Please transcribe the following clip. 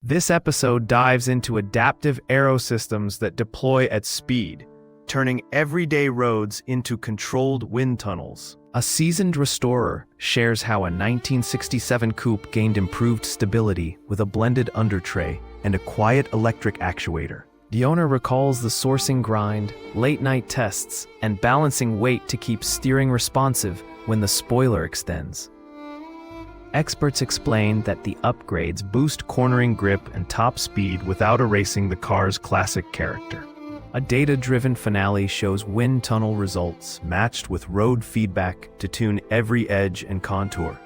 This episode dives into adaptive aero systems that deploy at speed, turning everyday roads into controlled wind tunnels. A seasoned restorer shares how a 1967 coupe gained improved stability with a blended undertray and a quiet electric actuator. The owner recalls the sourcing grind, late-night tests, and balancing weight to keep steering responsive when the spoiler extends. Experts explain that the upgrades boost cornering grip and top speed without erasing the car's classic character. A data-driven finale shows wind tunnel results matched with road feedback to tune every edge and contour.